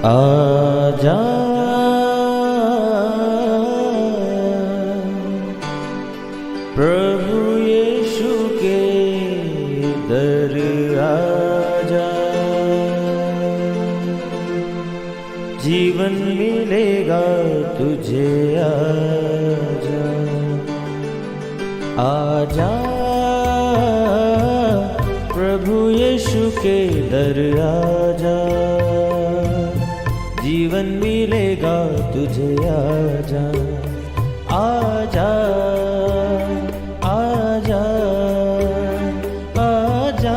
आजा प्रभु यीशु के दर आजा, जीवन मिलेगा तुझे। आजा आजा प्रभु यीशु के दर आजा, जीवन मिलेगा तुझे। आजा आजा आजा आजा।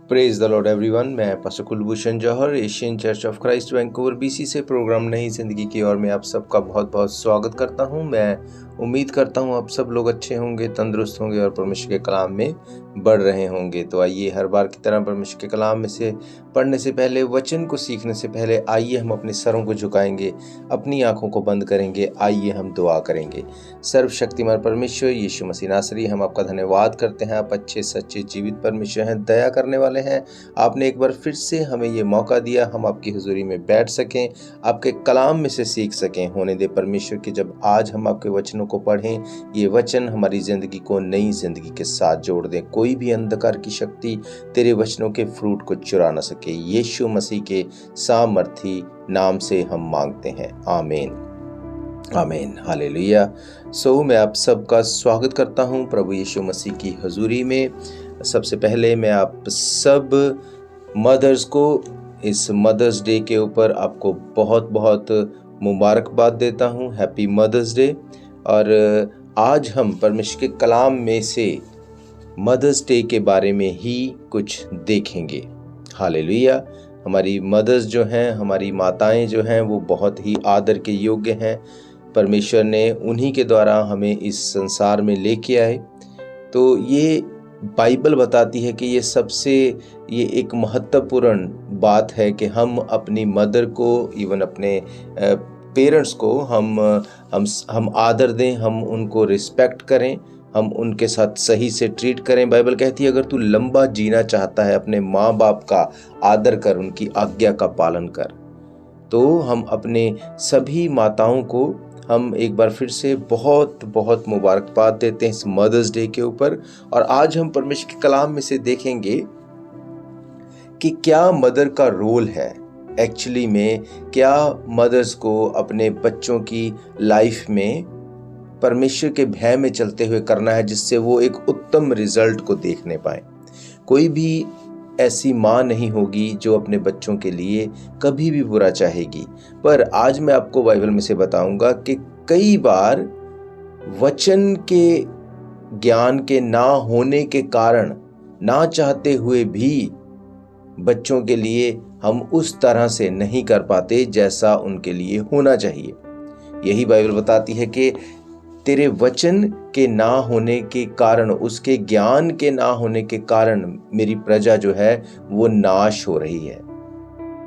Praise the Lord everyone. मैं pastor Kulbhushan Johar, Asian church of Christ Vancouver BC से प्रोग्राम नई जिंदगी की ओर में आप सबका बहुत बहुत स्वागत करता हूं। मैं उम्मीद करता हूं आप सब लोग अच्छे होंगे, तंदुरुस्त होंगे और परमेश्वर के कलाम में बढ़ रहे होंगे। तो आइए, हर बार की तरह परमेश्वर के कलाम में से पढ़ने से पहले, वचन को सीखने से पहले, आइए हम अपने सरों को झुकाएंगे, अपनी आंखों को बंद करेंगे। आइए हम दुआ करेंगे। सर्वशक्तिमान परमेश्वर यीशु मसीह नासरी, हम आपका धन्यवाद करते हैं। आप अच्छे सच्चे जीवित परमेश्वर हैं, दया करने वाले हैं। आपने एक बार फिर से हमें ये मौका दिया, हम आपकी हुजूरी में बैठ सकें, आपके कलाम में से सीख सकें। होने दे परमेश्वर कि जब आज हम आपके वचनों को पढ़ें, ये वचन हमारी जिंदगी को नई जिंदगी के साथ जोड़ दें। कोई भी अंधकार की शक्ति तेरे वचनों के फ्रूट को चुरा न सके। यीशु मसीह के सामर्थी नाम से हम मांगते हैं, आमीन आमीन, हालेलुया। मैं आप सबका स्वागत करता हूं प्रभु यीशु मसीह की हुजूरी में। सबसे पहले मैं आप सब मदर्स को इस मदर्स डे के ऊपर आपको बहुत बहुत मुबारकबाद देता हूं। Happy mother's day. और आज हम परमेश्वर के कलाम में से मदर्स डे के बारे में ही कुछ देखेंगे। हालेलुया। हमारी मदर्स जो हैं, हमारी माताएं जो हैं, वो बहुत ही आदर के योग्य हैं। परमेश्वर ने उन्हीं के द्वारा हमें इस संसार में लेके आए। तो ये बाइबल बताती है कि ये एक महत्वपूर्ण बात है कि हम अपनी मदर को, इवन अपने पेरेंट्स को हम आदर दें, हम उनको रिस्पेक्ट करें, हम उनके साथ सही से ट्रीट करें। बाइबल कहती है अगर तू लंबा जीना चाहता है, अपने माँ बाप का आदर कर, उनकी आज्ञा का पालन कर। तो हम अपने सभी माताओं को हम एक बार फिर से बहुत बहुत मुबारकबाद देते हैं इस मदर्स डे के ऊपर। और आज हम परमेश्वर के कलाम में से देखेंगे कि क्या मदर का रोल है एक्चुअली में। क्या मदर्स को अपने बच्चों की लाइफ में परमेश्वर के भय में चलते हुए करना है, जिससे वो एक उत्तम रिजल्ट को देखने पाए। कोई भी ऐसी माँ नहीं होगी जो अपने बच्चों के लिए कभी भी बुरा चाहेगी। पर आज मैं आपको बाइबल में से बताऊंगा कि कई बार वचन के ज्ञान के ना होने के कारण, ना चाहते हुए भी बच्चों के लिए हम उस तरह से नहीं कर पाते जैसा उनके लिए होना चाहिए। यही बाइबल बताती है कि तेरे वचन के ना होने के कारण, उसके ज्ञान के ना होने के कारण मेरी प्रजा जो है वो नाश हो रही है।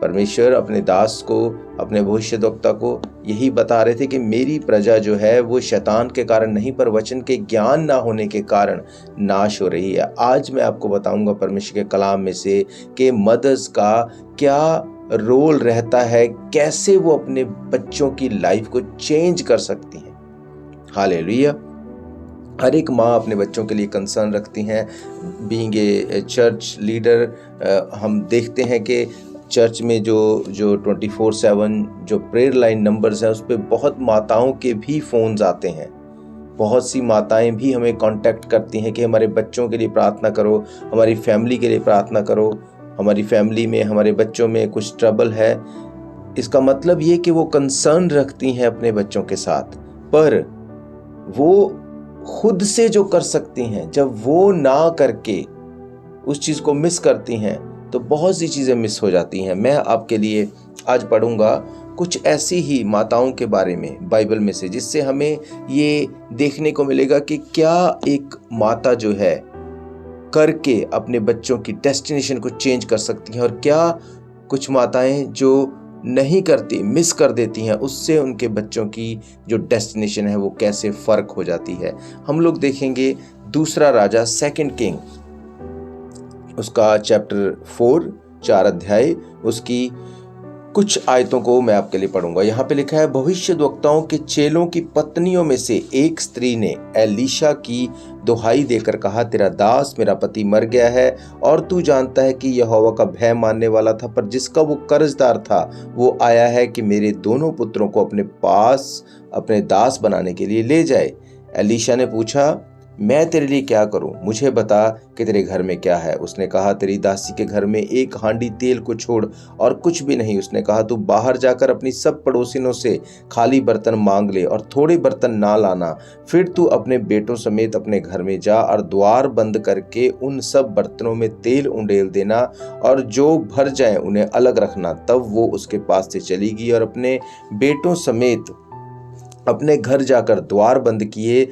परमेश्वर अपने दास को, अपने भविष्यद्वक्ता को यही बता रहे थे कि मेरी प्रजा जो है वो शैतान के कारण नहीं, पर वचन के ज्ञान ना होने के कारण नाश हो रही है। आज मैं आपको बताऊंगा परमेश्वर के कलाम में से कि मदर्स का क्या रोल रहता है, कैसे वो अपने बच्चों की लाइफ को चेंज कर सकती हैं। हालेलुया। हर एक माँ अपने बच्चों के लिए कंसर्न रखती हैं। बीइंग ए चर्च लीडर, हम देखते हैं कि चर्च में जो 24/7 जो प्रेयर लाइन नंबर्स हैं, उस पर बहुत माताओं के भी फ़ोन्स आते हैं। बहुत सी माताएं भी हमें कांटेक्ट करती हैं कि हमारे बच्चों के लिए प्रार्थना करो, हमारी फैमिली के लिए प्रार्थना करो, हमारी फैमिली में, हमारे बच्चों में कुछ ट्रबल है। इसका मतलब ये कि वो कंसर्न रखती हैं अपने बच्चों के साथ, पर वो खुद से जो कर सकती हैं, जब वो ना करके उस चीज़ को मिस करती हैं तो बहुत सी चीज़ें मिस हो जाती हैं। मैं आपके लिए आज पढ़ूंगा कुछ ऐसी ही माताओं के बारे में बाइबल में से, जिससे हमें ये देखने को मिलेगा कि क्या एक माता जो है करके अपने बच्चों की डेस्टिनेशन को चेंज कर सकती हैं, और क्या कुछ माताएं जो नहीं करती, मिस कर देती हैं, उससे उनके बच्चों की जो डेस्टिनेशन है वो कैसे फ़र्क हो जाती है। हम लोग देखेंगे दूसरा राजा 2 किंग उसका चैप्टर 4 4 अध्याय उसकी कुछ आयतों को मैं आपके लिए पढ़ूंगा। यहाँ पे लिखा है, भविष्यद्वक्ताओं के चेलों की पत्नियों में से एक स्त्री ने एलीशा की दुहाई देकर कहा, तेरा दास मेरा पति मर गया है और तू जानता है कि यहोवा का भय मानने वाला था, पर जिसका वो कर्जदार था वो आया है कि मेरे दोनों पुत्रों को अपने पास अपने दास बनाने के लिए ले जाए। एलीशा ने पूछा, मैं तेरे लिए क्या करूं? मुझे बता कि तेरे घर में क्या है। उसने कहा, तेरी दासी के घर में एक हांडी तेल को छोड़ और कुछ भी नहीं। उसने कहा, तू बाहर जाकर अपनी सब पड़ोसिनों से खाली बर्तन मांग ले और थोड़े बर्तन ना लाना। फिर तू अपने बेटों समेत अपने घर में जा और द्वार बंद करके उन सब बर्तनों में तेल उंडेल देना और जो भर जाए उन्हें अलग रखना। तब वो उसके पास से चली गई और अपने बेटों समेत अपने घर जाकर द्वार बंद किए।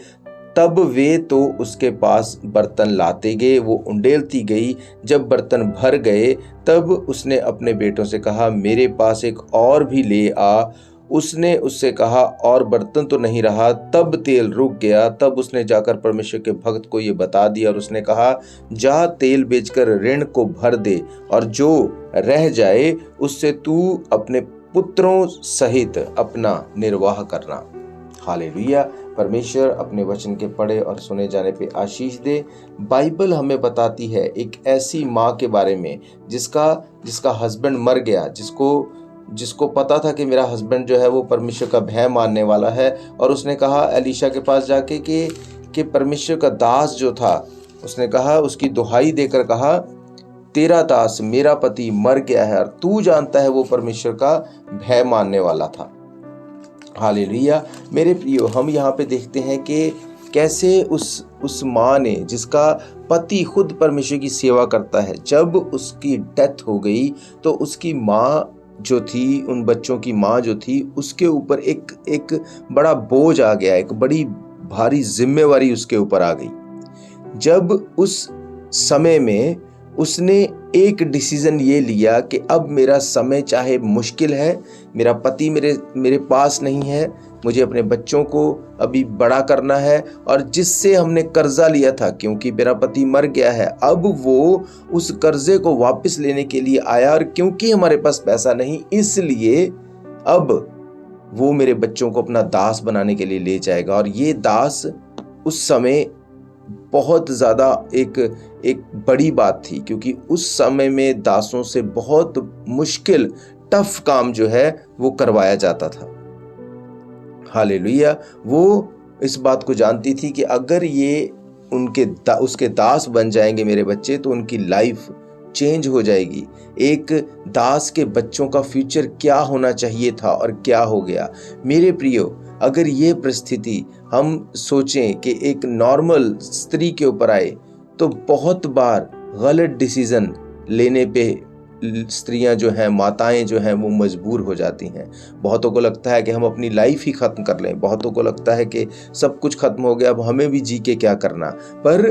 तब वे तो उसके पास बर्तन लाते गए, वो उंडेलती गई। जब बर्तन भर गए तब उसने अपने बेटों से कहा, मेरे पास एक और भी ले आ। उसने उससे कहा, और बर्तन तो नहीं रहा। तब तेल रुक गया। तब उसने जाकर परमेश्वर के भक्त को ये बता दिया और उसने कहा, जा तेल बेचकर ऋण को भर दे और जो रह जाए उससे तू अपने पुत्रों सहित अपना निर्वाह करना। हालेलुया। परमेश्वर अपने वचन के पढ़े और सुने जाने पे आशीष दे। बाइबल हमें बताती है एक ऐसी माँ के बारे में जिसका हस्बैंड मर गया, जिसको पता था कि मेरा हस्बैंड जो है वो परमेश्वर का भय मानने वाला है, और उसने कहा एलीशा के पास जाके कि परमेश्वर का दास जो था, उसने कहा, उसकी दुहाई देकर कहा, तेरा दास मेरा पति मर गया है और तू जानता है वो परमेश्वर का भय मानने वाला था। हालेलुया। मेरे प्रियो, हम यहाँ पे देखते हैं कि कैसे उस माँ ने, जिसका पति खुद परमेश्वर की सेवा करता है, जब उसकी डेथ हो गई तो उसकी माँ जो थी, उन बच्चों की माँ जो थी, उसके ऊपर एक बड़ा बोझ आ गया, एक बड़ी भारी जिम्मेवारी उसके ऊपर आ गई। जब उस समय में उसने एक डिसीजन ये लिया कि अब मेरा समय चाहे मुश्किल है, मेरा पति मेरे पास नहीं है, मुझे अपने बच्चों को अभी बड़ा करना है, और जिससे हमने कर्जा लिया था, क्योंकि मेरा पति मर गया है, अब वो उस कर्जे को वापस लेने के लिए आया, और क्योंकि हमारे पास पैसा नहीं, इसलिए अब वो मेरे बच्चों को अपना दास बनाने के लिए ले जाएगा। और ये दास उस समय बहुत ज़्यादा एक बड़ी बात थी, क्योंकि उस समय में दासों से बहुत मुश्किल टफ काम जो है वो करवाया जाता था। हालेलुया। वो इस बात को जानती थी कि अगर ये उसके दास बन जाएंगे मेरे बच्चे, तो उनकी लाइफ चेंज हो जाएगी। एक दास के बच्चों का फ्यूचर क्या होना चाहिए था और क्या हो गया। मेरे प्रियो, अगर ये परिस्थिति हम सोचें कि एक नॉर्मल स्त्री के ऊपर आए, तो बहुत बार गलत डिसीजन लेने पे स्त्रियां जो हैं, माताएं जो हैं, वो मजबूर हो जाती हैं। बहुतों को लगता है कि हम अपनी लाइफ ही ख़त्म कर लें, बहुतों को लगता है कि सब कुछ ख़त्म हो गया, अब हमें भी जी के क्या करना। पर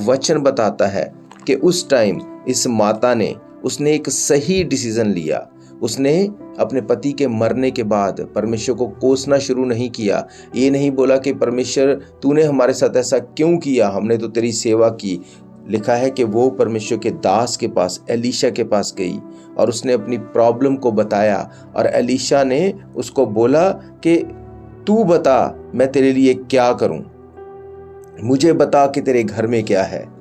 वचन बताता है कि उस टाइम इस माता ने उसने एक सही डिसीजन लिया। उसने अपने पति के मरने के बाद परमेश्वर को कोसना शुरू नहीं किया। ये नहीं बोला कि परमेश्वर तूने हमारे साथ ऐसा क्यों किया, हमने तो तेरी सेवा की। लिखा है कि वो परमेश्वर के दास के पास, एलीशा के पास गई और उसने अपनी प्रॉब्लम को बताया, और एलीशा ने उसको बोला कि तू बता मैं तेरे लिए क्या करूं, मुझे बता कि तेरे घर में क्या है।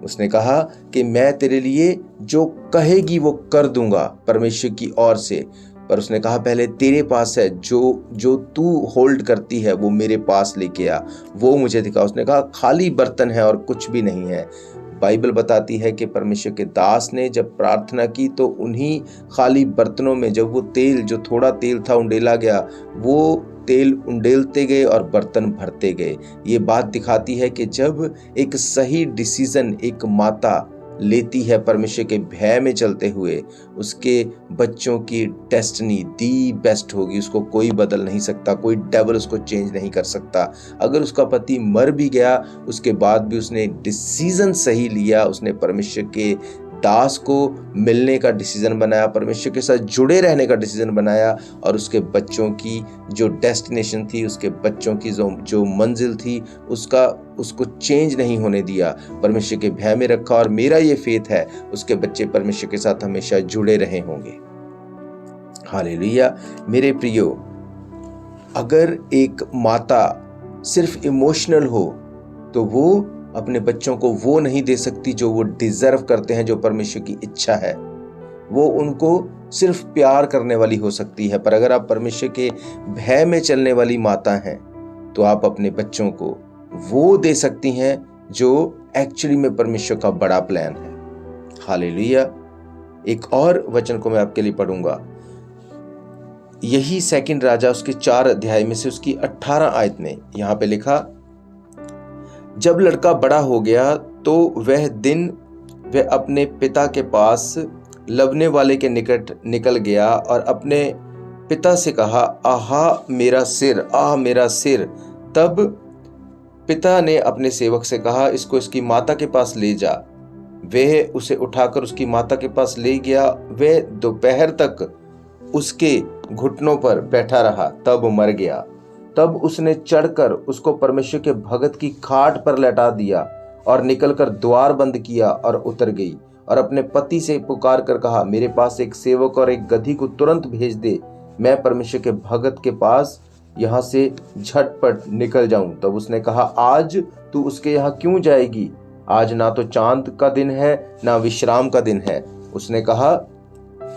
उसने कहा कि मैं तेरे लिए जो कहेगी वो कर दूंगा परमेश्वर की ओर से। पर उसने कहा पहले तेरे पास है, जो तू होल्ड करती है वो मेरे पास लेके आ, वो मुझे दिखा। उसने कहा खाली बर्तन है और कुछ भी नहीं है। बाइबल बताती है कि परमेश्वर के दास ने जब प्रार्थना की तो उन्हीं खाली बर्तनों में जब वो तेल, जो थोड़ा तेल था उंडेला गया, वो तेल उंडेलते गए और बर्तन भरते गए। ये बात दिखाती है कि जब एक सही डिसीजन एक माता लेती है परमेश्वर के भय में चलते हुए, उसके बच्चों की डेस्टिनी दी बेस्ट होगी। उसको कोई बदल नहीं सकता, कोई डेविल उसको चेंज नहीं कर सकता। अगर उसका पति मर भी गया, उसके बाद भी उसने डिसीजन सही लिया, उसने परमेश्वर के दास को मिलने का डिसीजन बनाया, परमेश्वर के साथ जुड़े रहने का डिसीजन बनाया और उसके बच्चों की जो डेस्टिनेशन थी, उसके बच्चों की जो मंजिल थी, उसको चेंज नहीं होने दिया, परमेश्वर के भय में रखा। और मेरा ये फेथ है उसके बच्चे परमेश्वर के साथ हमेशा जुड़े रहे होंगे। हालेलुया। मेरे प्रियो, अगर एक माता सिर्फ इमोशनल हो तो वो अपने बच्चों को वो नहीं दे सकती जो वो डिजर्व करते हैं, जो परमेश्वर की इच्छा है। वो उनको सिर्फ प्यार करने वाली हो सकती है, पर अगर आप परमेश्वर के भय में चलने वाली माता हैं तो आप अपने बच्चों को वो दे सकती हैं जो एक्चुअली में परमेश्वर का बड़ा प्लान है। हालेलुया। एक और वचन को मैं आपके लिए पढ़ूंगा, यही 2 राजा उसके 4 अध्याय में से उसकी 18 आयत में यहाँ पे लिखा, जब लड़का बड़ा हो गया तो वह दिन वह अपने पिता के पास लवने वाले के निकट निकल गया और अपने पिता से कहा, आहा मेरा सिर, आह मेरा सिर। तब पिता ने अपने सेवक से कहा, इसको इसकी माता के पास ले जा। वह उसे उठाकर उसकी माता के पास ले गया। वह दोपहर तक उसके घुटनों पर बैठा रहा, तब मर गया। तब उसने चढ़कर उसको परमेश्वर के भगत की खाट पर लेटा दिया और निकलकर द्वार बंद किया और उतर गई और अपने पति से पुकार कर कहा, मेरे पास एक सेवक और एक गधी को तुरंत भेज दे, मैं परमेश्वर के भगत के पास यहाँ से झटपट निकल जाऊं। तब उसने कहा, आज तू उसके यहाँ क्यों जाएगी? आज ना तो चांद का दिन है ना विश्राम का दिन है। उसने कहा,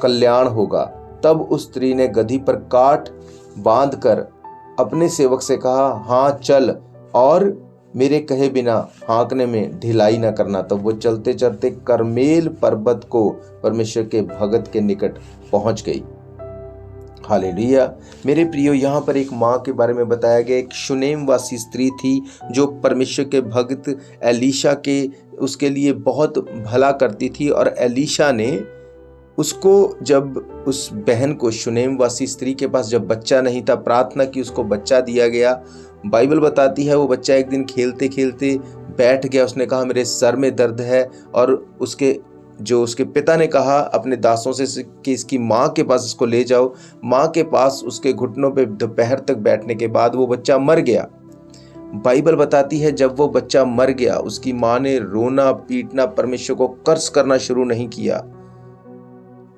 कल्याण होगा। तब उस स्त्री ने गधी पर काट बांधकर अपने सेवक से कहा, हाँ चल, और मेरे कहे बिना हाँकने में ढिलाई न करना। तब वो चलते चलते करमेल पर्वत को परमेश्वर के भगत के निकट पहुंच गई। हालेलुया। मेरे प्रियो, यहाँ पर एक माँ के बारे में बताया गया। एक शुनेम वासी स्त्री थी जो परमेश्वर के भगत एलीशा के उसके लिए बहुत भला करती थी, और एलीशा ने उसको, जब उस बहन को, शुनेम वासी स्त्री के पास जब बच्चा नहीं था, प्रार्थना की, उसको बच्चा दिया गया। बाइबल बताती है वो बच्चा एक दिन खेलते खेलते बैठ गया। उसने कहा, मेरे सर में दर्द है, और उसके पिता ने कहा अपने दासों से कि इसकी माँ के पास इसको ले जाओ। माँ के पास उसके घुटनों पे दोपहर तक बैठने के बाद वो बच्चा मर गया। बाइबल बताती है जब वो बच्चा मर गया, उसकी माँ ने रोना पीटना, परमेश्वर को कर्ज करना शुरू नहीं किया।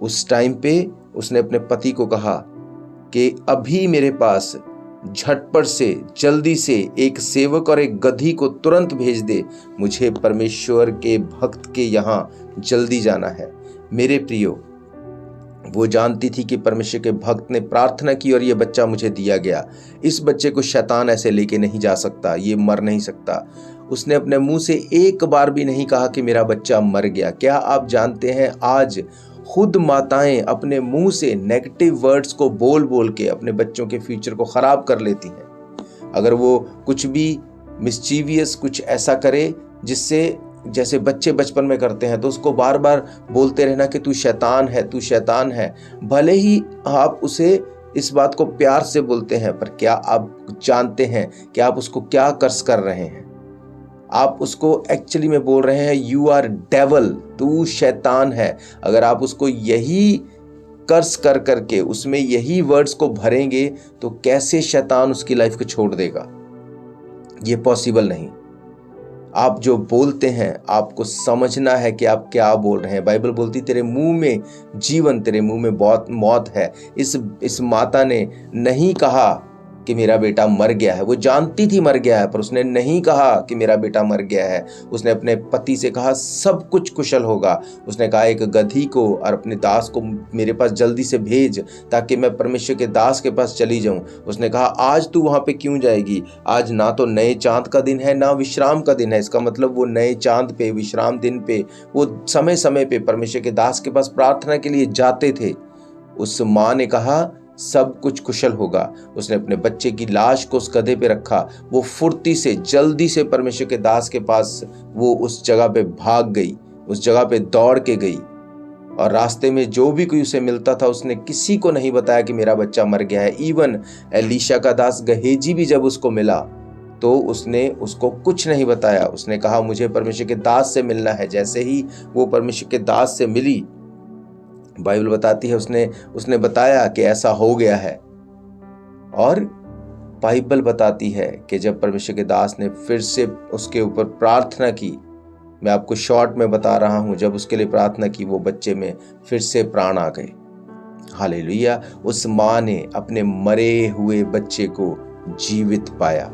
उस टाइम पे उसने अपने पति को कहा कि अभी मेरे पास झटपट से, जल्दी से एक सेवक और एक गधी को तुरंत भेज दे, मुझे परमेश्वर के भक्त के यहाँ जल्दी जाना है। मेरे प्रियो, वो जानती थी कि परमेश्वर के भक्त ने प्रार्थना की और ये बच्चा मुझे दिया गया। इस बच्चे को शैतान ऐसे लेके नहीं जा सकता, ये मर नहीं सकता। उसने अपने मुंह से एक बार भी नहीं कहा कि मेरा बच्चा मर गया। क्या आप जानते हैं, आज खुद माताएं अपने मुंह से नेगेटिव वर्ड्स को बोल बोल के अपने बच्चों के फ्यूचर को खराब कर लेती हैं। अगर वो कुछ भी मिस्चीवियस कुछ ऐसा करे जिससे, जैसे बच्चे बचपन में करते हैं, तो उसको बार बार बोलते रहना कि तू शैतान है, तू शैतान है। भले ही आप उसे इस बात को प्यार से बोलते हैं, पर क्या आप जानते हैं कि आप उसको क्या कर्ज कर रहे हैं? आप उसको एक्चुअली में बोल रहे हैं, यू आर डेवल, तू शैतान है। अगर आप उसको यही कर्ज कर करके उसमें यही वर्ड्स को भरेंगे तो कैसे शैतान उसकी लाइफ को छोड़ देगा? ये पॉसिबल नहीं। आप जो बोलते हैं आपको समझना है कि आप क्या बोल रहे हैं। बाइबल बोलती तेरे मुंह में जीवन, तेरे मुंह में बहुत मौत है। इस माता ने नहीं कहा कि मेरा बेटा मर गया है। वो जानती थी मर गया है, पर उसने नहीं कहा कि मेरा बेटा मर गया है। उसने अपने पति से कहा सब कुछ कुशल होगा। उसने कहा एक गधी को और अपने दास को मेरे पास जल्दी से भेज ताकि मैं परमेश्वर के दास के पास चली जाऊं। उसने कहा आज तू वहां पे क्यों जाएगी? आज ना तो नए चांद का दिन है ना विश्राम का दिन है। इसका मतलब वो नए चांद पे, विश्राम दिन पे, वो समय समय पे परमेश्वर के दास के पास प्रार्थना के लिए जाते थे। उस माँ ने कहा सब कुछ कुशल होगा। उसने अपने बच्चे की लाश को उस गधे पे रखा। वो फुर्ती से, जल्दी से परमेश्वर के दास के पास वो उस जगह पे भाग गई, उस जगह पे दौड़ के गई, और रास्ते में जो भी कोई उसे मिलता था उसने किसी को नहीं बताया कि मेरा बच्चा मर गया है। इवन एलीशा का दास गहेजी भी जब उसको मिला तो उसने उसको कुछ नहीं बताया। उसने कहा मुझे परमेश्वर के दास से मिलना है। जैसे ही वो परमेश्वर के दास से मिली, बाइबल बताती है उसने बताया कि ऐसा हो गया है। और बाइबल बताती है कि जब परमेश्वर के दास ने फिर से उसके ऊपर प्रार्थना की, मैं आपको शॉर्ट में बता रहा हूं, जब उसके लिए प्रार्थना की वो बच्चे में फिर से प्राण आ गए। हालेलुया। उस मां ने अपने मरे हुए बच्चे को जीवित पाया।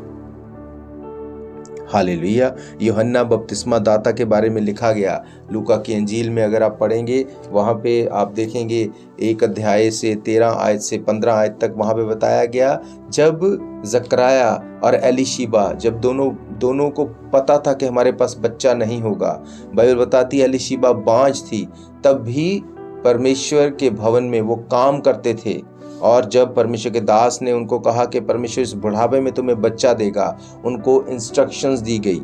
हालेलुया। यूहन्ना बपतिस्मा दाता के बारे में लिखा गया लूका की अंजील में, अगर आप पढ़ेंगे वहाँ पे आप देखेंगे 1 अध्याय से 13 आयत से 15 आयत तक वहाँ पे बताया गया, जब जकराया और एलीशिबा, जब दोनों को पता था कि हमारे पास बच्चा नहीं होगा। बाइबल बताती है एलीशिबा बांझ थी, तब भी परमेश्वर के भवन में वो काम करते थे। और जब परमेश्वर के दास ने उनको कहा कि परमेश्वर इस बुढ़ापे में तुम्हें बच्चा देगा, उनको इंस्ट्रक्शंस दी गई।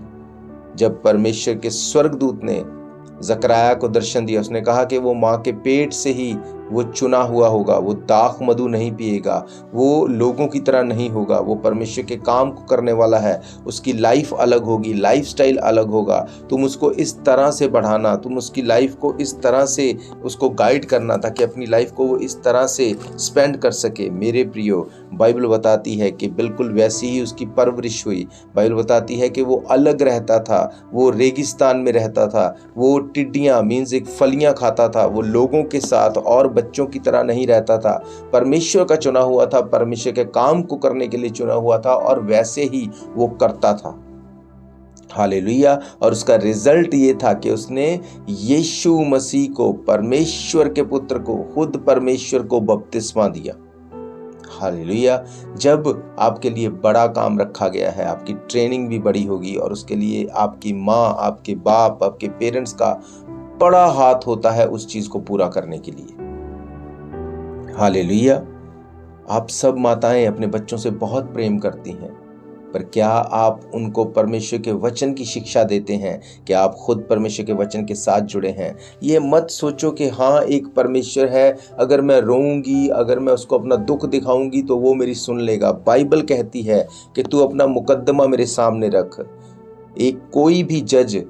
जब परमेश्वर के स्वर्गदूत ने जकराया को दर्शन दिया, उसने कहा कि वो माँ के पेट से ही वो चुना हुआ होगा, वो दाख मधु नहीं पिएगा, वो लोगों की तरह नहीं होगा, वो परमेश्वर के काम को करने वाला है, उसकी लाइफ अलग होगी, लाइफ स्टाइल अलग होगा। तुम उसको इस तरह से बढ़ाना, तुम उसकी लाइफ को इस तरह से उसको गाइड करना ताकि अपनी लाइफ को वो इस तरह से स्पेंड कर सके। मेरे प्रियो, बाइबल बताती है कि बिल्कुल वैसी ही उसकी परवरिश हुई। बाइबल बताती है कि वो अलग रहता था, वो रेगिस्तान में रहता था, वो टिड्डियाँ मीन्स एक फलियाँ खाता था, वो लोगों के साथ और बच्चों की तरह नहीं रहता था। परमेश्वर का चुना हुआ था, परमेश्वर के काम को करने के लिए चुना हुआ था और वैसे ही वो करता था। हालेलुया। और उसका रिजल्ट ये था कि उसने यीशु मसीह को, परमेश्वर के पुत्र को, खुद परमेश्वर को बपतिस्मा दिया। हालेलुया। जब आपके लिए बड़ा काम रखा गया है, आपकी ट्रेनिंग भी बड़ी होगी और उसके लिए आपकी माँ, आपके बाप, आपके पेरेंट्स का बड़ा हाथ होता है उस चीज को पूरा करने के लिए। हालेलुया। आप सब माताएं अपने बच्चों से बहुत प्रेम करती हैं, पर क्या आप उनको परमेश्वर के वचन की शिक्षा देते हैं? क्या आप खुद परमेश्वर के वचन के साथ जुड़े हैं? ये मत सोचो कि हाँ एक परमेश्वर है, अगर मैं रोऊंगी, अगर मैं उसको अपना दुख दिखाऊंगी तो वो मेरी सुन लेगा। बाइबल कहती है कि तू अपना मुकद्दमा मेरे सामने रख। कोई भी जज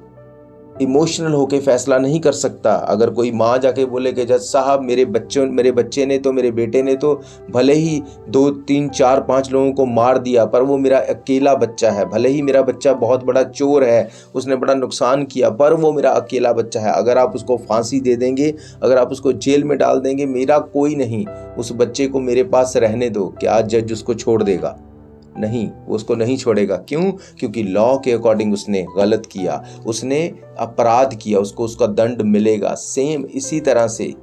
इमोशनल होके फैसला नहीं कर सकता। अगर कोई माँ जाके बोले कि जज साहब मेरे बच्चे ने तो, मेरे बेटे ने तो भले ही 2, 3, 4, 5 लोगों को मार दिया, पर वो मेरा अकेला बच्चा है। भले ही मेरा बच्चा बहुत बड़ा चोर है, उसने बड़ा नुकसान किया, पर वो मेरा अकेला बच्चा है। अगर आप उसको फांसी दे देंगे, अगर आप उसको जेल में डाल देंगे, मेरा कोई नहीं, उस बच्चे को मेरे पास रहने दो। क्या जज उसको छोड़ देगा? नहीं, वो उसको नहीं छोड़ेगा। क्यों? क्योंकि लॉ के अकॉर्डिंग उसने गलत किया, उसने अपराध किया, उसको उसका दंड मिलेगा। सेम इसी तरह से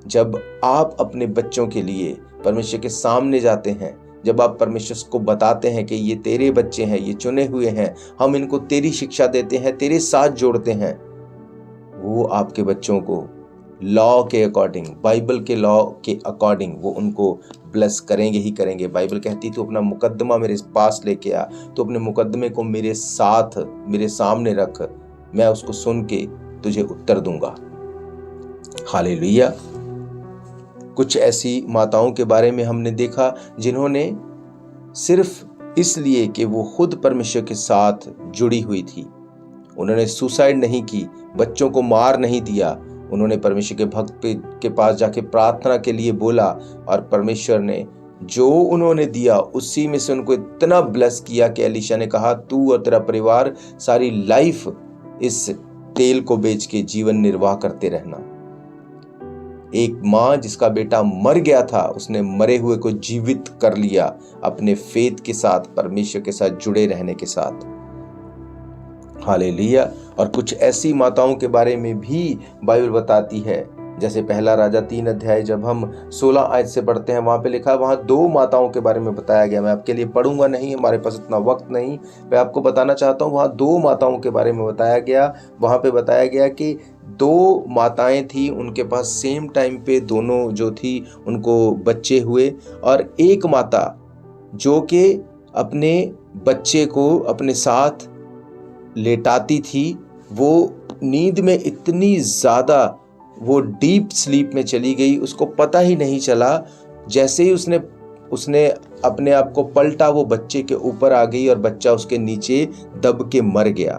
जब आप अपने बच्चों के लिए परमेश्वर के सामने जाते हैं, जब आप परमेश्वर को बताते हैं कि ये तेरे बच्चे हैं, ये चुने हुए हैं, हम इनको तेरी शिक्षा देते हैं, तेरे साथ जोड़ते हैं, वो आपके बच्चों को लॉ के अकॉर्डिंग, बाइबल के लॉ के अकॉर्डिंग वो उनको ब्लेस करेंगे ही करेंगे। बाइबल कहती तू अपना मुकद्दमा मेरे पास लेके आ, तो अपने मुकद्दमे को मेरे साथ, मेरे सामने रख, मैं उसको सुन के तुझे उत्तर दूंगा। हालेलुया। कुछ ऐसी माताओं के बारे में हमने देखा जिन्होंने सिर्फ इसलिए कि वो खुद परमेश्वर के साथ जुड़ी हुई थी, उन्होंने सुसाइड नहीं की, बच्चों को मार नहीं दिया, उन्होंने परमेश्वर के भक्त के पास जाके प्रार्थना के लिए बोला और परमेश्वर ने जो उन्होंने दिया उसी में से उनको इतना ब्लेस किया कि एलीशा ने कहा तू और तेरा परिवार सारी लाइफ इस तेल को बेच के जीवन निर्वाह करते रहना। एक माँ जिसका बेटा मर गया था, उसने मरे हुए को जीवित कर लिया अपने फेथ के साथ, परमेश्वर के साथ जुड़े रहने के साथ। हालेलुया। और कुछ ऐसी माताओं के बारे में भी बाइबल बताती है, जैसे पहला राजा 3 अध्याय जब हम 16 आयत से पढ़ते हैं, वहां पे लिखा है, वहां 2 माताओं के बारे में बताया गया। मैं आपके लिए पढ़ूंगा नहीं, हमारे पास इतना वक्त नहीं, मैं आपको बताना चाहता हूं वहां 2 माताओं के बारे में बताया गया। वहां पे बताया गया कि 2 माताएं थी, उनके पास सेम टाइम पे दोनों जो थी उनको बच्चे हुए, और एक माता जो कि अपने बच्चे को अपने साथ लेटाती थी, वो नींद में इतनी ज़्यादा वो डीप स्लीप में चली गई, उसको पता ही नहीं चला। जैसे ही उसने उसने अपने आप को पलटा, वो बच्चे के ऊपर आ गई और बच्चा उसके नीचे दब के मर गया।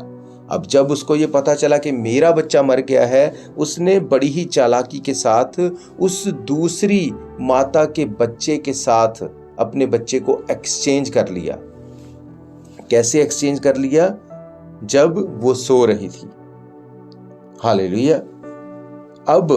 अब जब उसको ये पता चला कि मेरा बच्चा मर गया है, उसने बड़ी ही चालाकी के साथ उस दूसरी माता के बच्चे के साथ अपने बच्चे को एक्सचेंज कर लिया। कैसे एक्सचेंज कर लिया? जब वो सो रही थी। हालेलुया। अब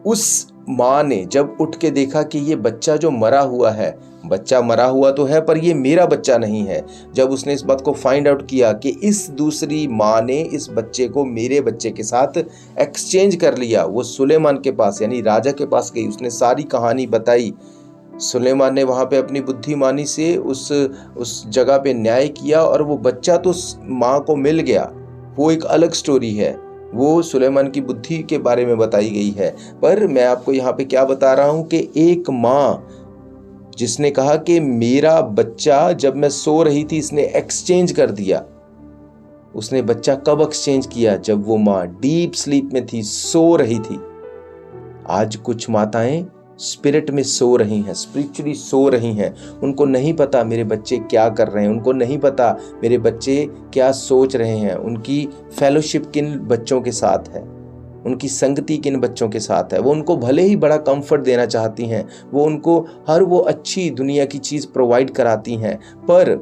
उस माँ ने जब उठ के देखा कि ये बच्चा जो मरा हुआ है, बच्चा मरा हुआ तो है पर ये मेरा बच्चा नहीं है, जब उसने इस बात को फाइंड आउट किया कि इस दूसरी माँ ने इस बच्चे को मेरे बच्चे के साथ एक्सचेंज कर लिया, वो सुलेमान के पास यानी राजा के पास गई, उसने सारी कहानी बताई। सुलेमान ने वहाँ पे अपनी बुद्धिमानी से उस जगह पे न्याय किया और वो बच्चा तो माँ को मिल गया। वो एक अलग स्टोरी है, वो सुलेमान की बुद्धि के बारे में बताई गई है। पर मैं आपको यहाँ पे क्या बता रहा हूँ कि एक माँ जिसने कहा कि मेरा बच्चा जब मैं सो रही थी इसने एक्सचेंज कर दिया। उसने बच्चा कब एक्सचेंज किया? जब वो माँ डीप स्लीप में थी, सो रही थी। आज कुछ माताएं स्पिरिट में सो रही हैं, स्पिरिचुअली सो रही हैं। उनको नहीं पता मेरे बच्चे क्या कर रहे हैं, उनको नहीं पता मेरे बच्चे क्या सोच रहे हैं, उनकी फेलोशिप किन बच्चों के साथ है, उनकी संगति किन बच्चों के साथ है। वो उनको भले ही बड़ा कंफर्ट देना चाहती हैं, वो उनको हर वो अच्छी दुनिया की चीज प्रोवाइड कराती हैं, पर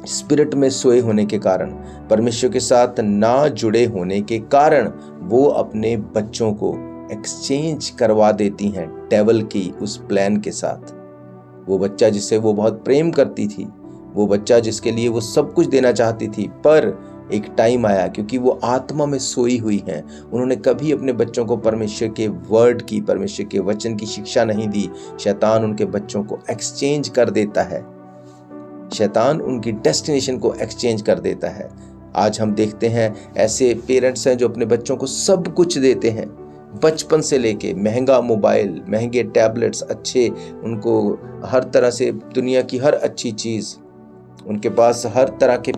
स्पिरिट में सोए होने के कारण, परमेश्वर के साथ ना जुड़े होने के कारण वो अपने बच्चों को एक्सचेंज करवा देती हैं डेविल की उस प्लान के साथ। वो बच्चा जिसे वो बहुत प्रेम करती थी, वो बच्चा जिसके लिए वो सब कुछ देना चाहती थी, पर एक टाइम आया, क्योंकि वो आत्मा में सोई हुई हैं, उन्होंने कभी अपने बच्चों को परमेश्वर के वर्ड की, परमेश्वर के वचन की शिक्षा नहीं दी। शैतान उनके बच्चों को एक्सचेंज कर देता है, शैतान उनकी डेस्टिनेशन को एक्सचेंज कर देता है। आज हम देखते हैं ऐसे पेरेंट्स हैं जो अपने बच्चों को सब कुछ देते हैं, बचपन से लेके महंगा मोबाइल, महंगे टैबलेट्स, अच्छे, उनको हर तरह से दुनिया की हर अच्छी चीज़, उनके पास हर तरह के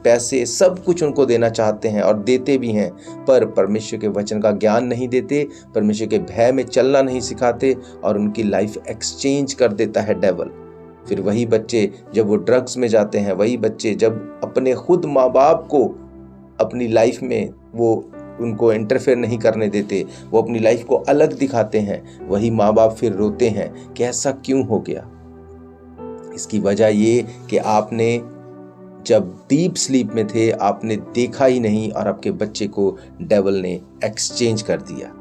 पैसे, सब कुछ उनको देना चाहते हैं और देते भी हैं, पर परमेश्वर के वचन का ज्ञान नहीं देते, परमेश्वर के भय में चलना नहीं सिखाते और उनकी लाइफ एक्सचेंज कर देता है डेविल। फिर वही बच्चे जब वो ड्रग्स में जाते हैं, वही बच्चे जब अपने खुद माँ बाप को अपनी लाइफ में वो उनको इंटरफेयर नहीं करने देते, वो अपनी लाइफ को अलग दिखाते हैं, वही माँ बाप फिर रोते हैं कि ऐसा क्यों हो गया। इसकी वजह ये कि आपने जब डीप स्लीप में थे आपने देखा ही नहीं और आपके बच्चे को डेविल ने एक्सचेंज कर दिया।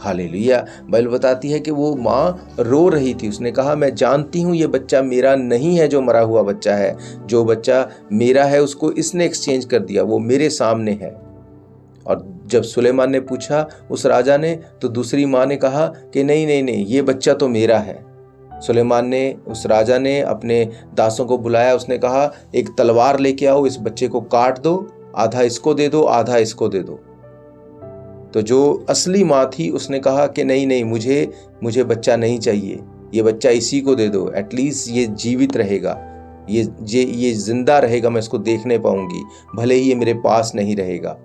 हालेलुया। बाइबल बताती है कि वो माँ रो रही थी, उसने कहा मैं जानती हूँ ये बच्चा मेरा नहीं है जो मरा हुआ बच्चा है, जो बच्चा मेरा है उसको इसने एक्सचेंज कर दिया, वो मेरे सामने है। और जब सुलेमान ने पूछा उस राजा ने, तो दूसरी माँ ने कहा कि नहीं नहीं नहीं, ये बच्चा तो मेरा है। सुलेमान ने, उस राजा ने अपने दासों को बुलाया, उसने कहा एक तलवार लेके आओ, इस बच्चे को काट दो, आधा इसको दे दो, आधा इसको दे दो। तो जो असली माँ थी उसने कहा कि नहीं नहीं, मुझे बच्चा नहीं चाहिए, ये बच्चा इसी को दे दो, एटलीस्ट ये जीवित रहेगा, ये जिंदा रहेगा, मैं इसको देखने पाऊंगी, भले ही ये मेरे पास नहीं रहेगा।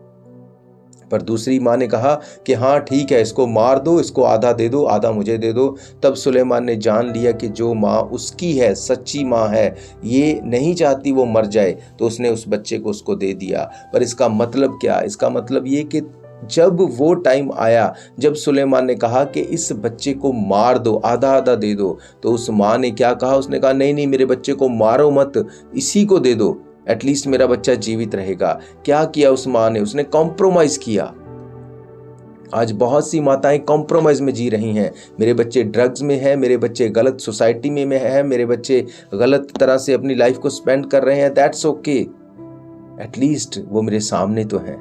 पर दूसरी माँ ने कहा कि हाँ ठीक है, इसको मार दो, इसको आधा दे दो, आधा मुझे दे दो। तब सुलेमान ने जान लिया कि जो माँ उसकी है, सच्ची माँ है, ये नहीं चाहती वो मर जाए, तो उसने उस बच्चे को उसको दे दिया। पर इसका मतलब क्या? इसका मतलब ये कि जब वो टाइम आया, जब सुलेमान ने कहा कि इस बच्चे को मार दो, आधा आधा दे दो, तो उस माँ ने क्या कहा? उसने कहा नहीं नहीं, मेरे बच्चे को मारो मत, इसी को दे दो, एटलीस्ट मेरा बच्चा जीवित रहेगा। क्या किया उस माँ ने? उसने कॉम्प्रोमाइज किया। आज बहुत सी माताएं कॉम्प्रोमाइज में जी रही हैं। मेरे बच्चे ड्रग्स में हैं, मेरे बच्चे गलत सोसाइटी में हैं, मेरे बच्चे गलत तरह से अपनी लाइफ को स्पेंड कर रहे हैं, दैट्स ओके, एटलीस्ट वो मेरे सामने तो हैं।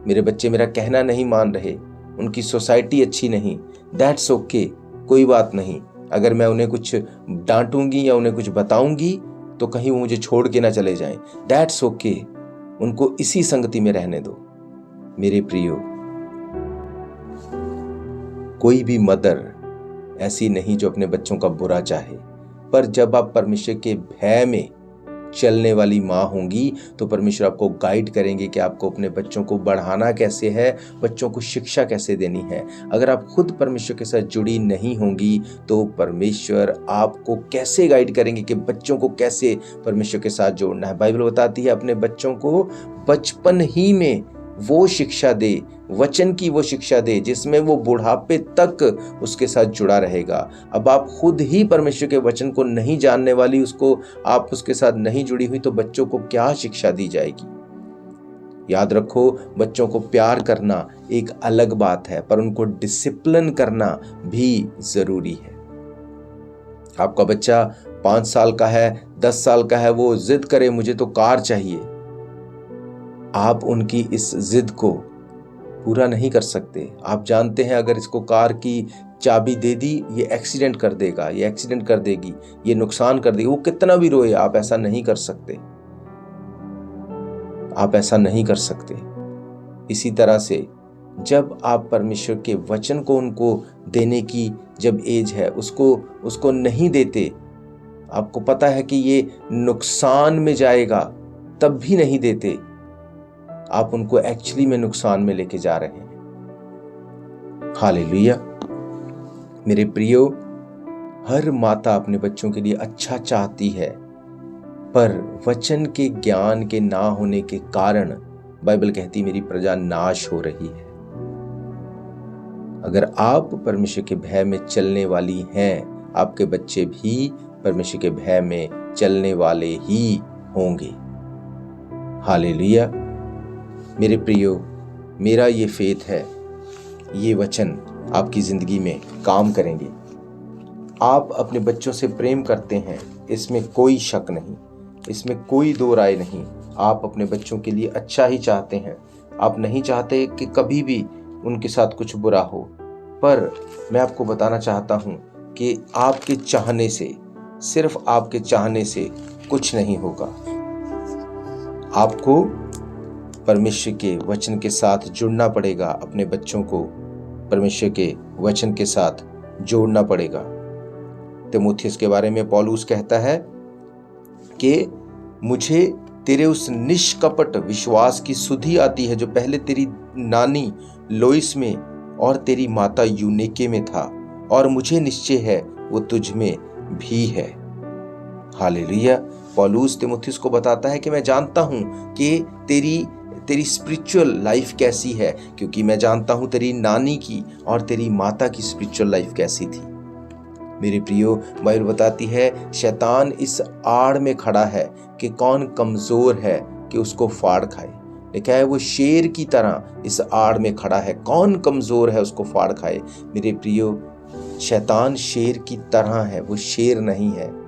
मेरे बच्चे मेरा कहना नहीं मान रहे, उनकी सोसाइटी अच्छी नहीं, दैट्स ओके, कोई बात नहीं। अगर मैं उन्हें कुछ डांटूंगी या उन्हें कुछ बताऊंगी तो कहीं वो मुझे छोड़ के ना चले जाएं, दैट्स ओके, उनको इसी संगति में रहने दो। मेरे प्रियो, कोई भी मदर ऐसी नहीं जो अपने बच्चों का बुरा चाहे, पर जब आप परमेश्वर के भय में चलने वाली माँ होंगी तो परमेश्वर आपको गाइड करेंगे कि आपको अपने बच्चों को बढ़ाना कैसे है, बच्चों को शिक्षा कैसे देनी है। अगर आप खुद परमेश्वर के साथ जुड़ी नहीं होंगी तो परमेश्वर आपको कैसे गाइड करेंगे कि बच्चों को कैसे परमेश्वर के साथ जोड़ना है। बाइबल बताती है अपने बच्चों को बचपन ही में वो शिक्षा दे, वचन की वो शिक्षा दे जिसमें वो बुढ़ापे तक उसके साथ जुड़ा रहेगा। अब आप खुद ही परमेश्वर के वचन को नहीं जानने वाली, आप उसके साथ नहीं जुड़ी हुई, तो बच्चों को क्या शिक्षा दी जाएगी। याद रखो, बच्चों को प्यार करना एक अलग बात है, पर उनको डिसिप्लिन करना भी जरूरी है। आपका बच्चा 5 साल का है, 10 साल का है, वो जिद करे मुझे तो कार चाहिए, आप उनकी इस जिद को पूरा नहीं कर सकते। आप जानते हैं अगर इसको कार की चाबी दे दी, ये एक्सीडेंट कर देगा, ये एक्सीडेंट कर देगी, ये नुकसान कर देगी, वो कितना भी रोए, आप ऐसा नहीं कर सकते, आप ऐसा नहीं कर सकते। इसी तरह से जब आप परमेश्वर के वचन को उनको देने की जब एज है, उसको नहीं देते, आपको पता है कि ये नुकसान में जाएगा, तब भी नहीं देते, आप उनको एक्चुअली में नुकसान में लेके जा रहे हैं। हालेलुया। मेरे प्रियो, हर माता अपने बच्चों के लिए अच्छा चाहती है, पर वचन के ज्ञान के ना होने के कारण बाइबल कहती मेरी प्रजा नाश हो रही है। अगर आप परमेश्वर के भय में चलने वाली हैं, आपके बच्चे भी परमेश्वर के भय में चलने वाले ही होंगे। हालेलुया। मेरे प्रियो, मेरा ये फेथ है, ये वचन आपकी जिंदगी में काम करेंगे। आप अपने बच्चों से प्रेम करते हैं, इसमें कोई शक नहीं, इसमें कोई दो राय नहीं। आप अपने बच्चों के लिए अच्छा ही चाहते हैं, आप नहीं चाहते कि कभी भी उनके साथ कुछ बुरा हो। पर मैं आपको बताना चाहता हूं कि आपके चाहने से, सिर्फ आपके चाहने से कुछ नहीं होगा। आपको परमेश्वर के वचन के साथ जुड़ना पड़ेगा, अपने बच्चों को परमेश्वर के वचन के साथ जोड़ना पड़ेगा। तीमुथियुस के बारे में पौलुस कहता है कि मुझे तेरे उस निष्कपट विश्वास की सुधि आती है जो पहले तेरी नानी लोइस में और तेरी माता यूनेके में था, और मुझे निश्चय है वो तुझ में भी है। हालेलुया। पौलुस तीमुथियुस को बताता है कि मैं जानता हूं कि तेरी स्पिरिचुअल लाइफ कैसी है, क्योंकि मैं जानता हूं तेरी नानी की और तेरी माता की स्पिरिचुअल लाइफ कैसी थी। मेरे प्रियो, बाइबल बताती है शैतान इस आड़ में खड़ा है कि कौन कमजोर है कि उसको फाड़ खाए। लिखा है वो शेर की तरह इस आड़ में खड़ा है, कौन कमजोर है उसको फाड़ खाए। मेरे प्रियो, शैतान शेर की तरह है, वो शेर नहीं है,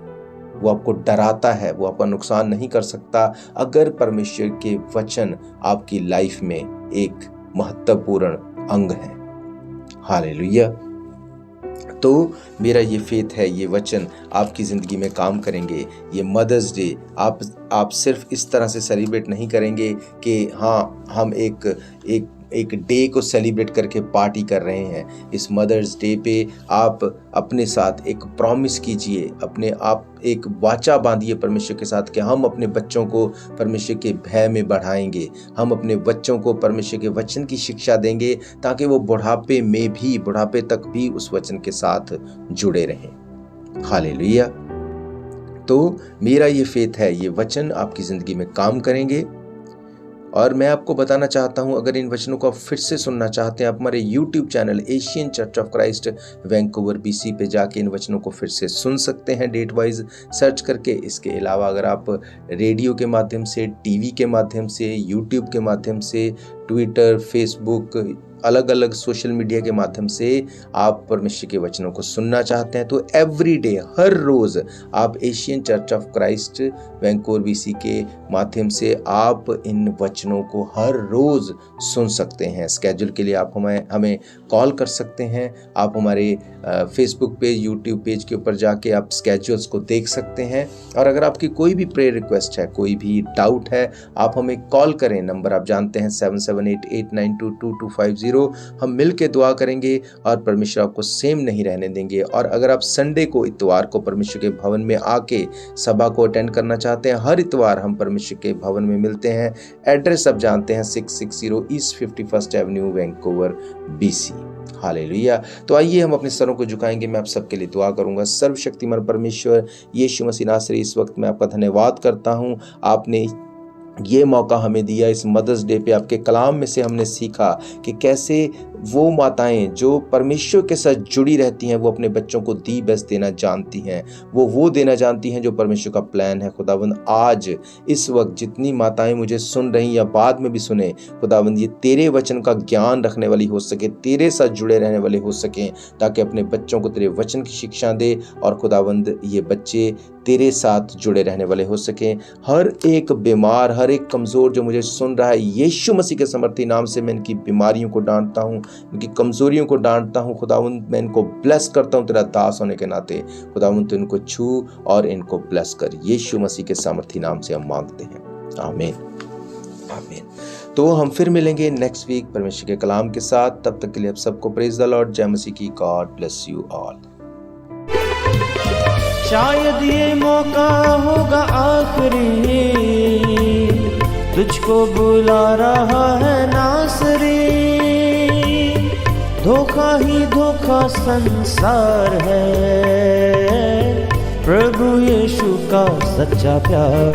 वो आपको डराता है, वो आपका नुकसान नहीं कर सकता अगर परमेश्वर के वचन आपकी लाइफ में एक महत्वपूर्ण अंग है। हालेलुया। तो मेरा ये फेथ है, ये वचन आपकी ज़िंदगी में काम करेंगे। ये मदर्स डे आप सिर्फ इस तरह से सेलिब्रेट नहीं करेंगे कि हाँ हम एक डे को सेलिब्रेट करके पार्टी कर रहे हैं। इस मदर्स डे पे आप अपने साथ एक प्रॉमिस कीजिए, अपने आप एक वाचा बांधिए परमेश्वर के साथ कि हम अपने बच्चों को परमेश्वर के भय में बढ़ाएंगे, हम अपने बच्चों को परमेश्वर के वचन की शिक्षा देंगे ताकि वो बुढ़ापे तक भी उस वचन के साथ जुड़े रहें। हालेलुया। तो मेरा ये फेथ है, ये वचन आपकी ज़िंदगी में काम करेंगे। और मैं आपको बताना चाहता हूं, अगर इन वचनों को आप फिर से सुनना चाहते हैं, आप हमारे YouTube channel Asian church of Christ Vancouver BC पे जाके इन वचनों को फिर से सुन सकते हैं, डेट वाइज सर्च करके। इसके अलावा अगर आप रेडियो के माध्यम से, टीवी के माध्यम से, YouTube के माध्यम से, ट्विटर, फेसबुक, अलग अलग सोशल मीडिया के माध्यम से आप परमेश्वर के वचनों को सुनना चाहते हैं, तो एवरी डे, हर रोज आप Asian church of Christ Vancouver BC के माध्यम से आप इन वचनों को हर रोज सुन सकते हैं। स्केड्यूल के लिए आप हमें कॉल कर सकते हैं। आप हमारे फेसबुक पेज, यूट्यूब पेज के ऊपर जाके आप स्केड्यूल्स को देख सकते हैं। और अगर आपकी कोई भी प्रेयर रिक्वेस्ट है, कोई भी डाउट है, आप हमें कॉल करें। नंबर आप जानते हैं 7788922250। हम मिल के दुआ करेंगे और परमेश्वर आपको सेम नहीं रहने देंगे। और अगर आप संडे को, इतवार को परमेश्वर के भवन में आके सभा को अटेंड करना चाहते हैं, हर इतवार हम परमेश्वर के भवन में मिलते हैं। एड्रेस आप जानते हैं, 660 east 51st Avenue, Vancouver, BC। Hallelujah. तो आइए हम अपने सरों को झुकाएंगे, मैं आप सबके लिए दुआ करूंगा। सर्वशक्तिमान परमेश्वर यीशु मसीह नासरी, इस वक्त मैं आपका धन्यवाद करता हूं। आपने ये मौका हमें दिया, इस मदर्स डे पे आपके कलाम में से हमने सीखा कि कैसे वो माताएं जो परमेश्वर के साथ जुड़ी रहती हैं वो अपने बच्चों को दी बेस्ट देना जानती हैं, वो देना जानती हैं जो परमेश्वर का प्लान है। खुदावंद आज इस वक्त जितनी माताएं मुझे सुन रही या बाद में भी सुने, खुदावंद ये तेरे वचन का ज्ञान रखने वाली हो सके, तेरे साथ जुड़े रहने वाले हो सकें, ताकि अपने बच्चों को तेरे वचन की शिक्षा दे और खुदावंद ये बच्चे तेरे साथ जुड़े रहने वाले हो सकें। हर एक बीमार, हर एक कमज़ोर जो मुझे सुन रहा है, यीशु मसीह के समर्थी नाम से मैं इनकी बीमारियों को डांटता हूँ, इनकी कमज़ोरियों को डांटता हूँ। खुदावंद मैं इनको ब्लेस करता हूँ तेरा दास होने के नाते। खुदावंद तो इनको छू और इनको ब्लेस कर, यीशु मसीह के समर्थी नाम से हम मांगते हैं, आमीन आमीन। तो हम फिर मिलेंगे नेक्स्ट वीक परमेश्वर के कलाम के साथ। तब तक के लिए आप सबको प्रेज द लॉर्ड, जय मसीह की। God bless you all. शायद ये मौका होगा आखिरी, तुझको बुला रहा है नासरी। धोखा ही धोखा संसार है, प्रभु यीशु का सच्चा प्यार।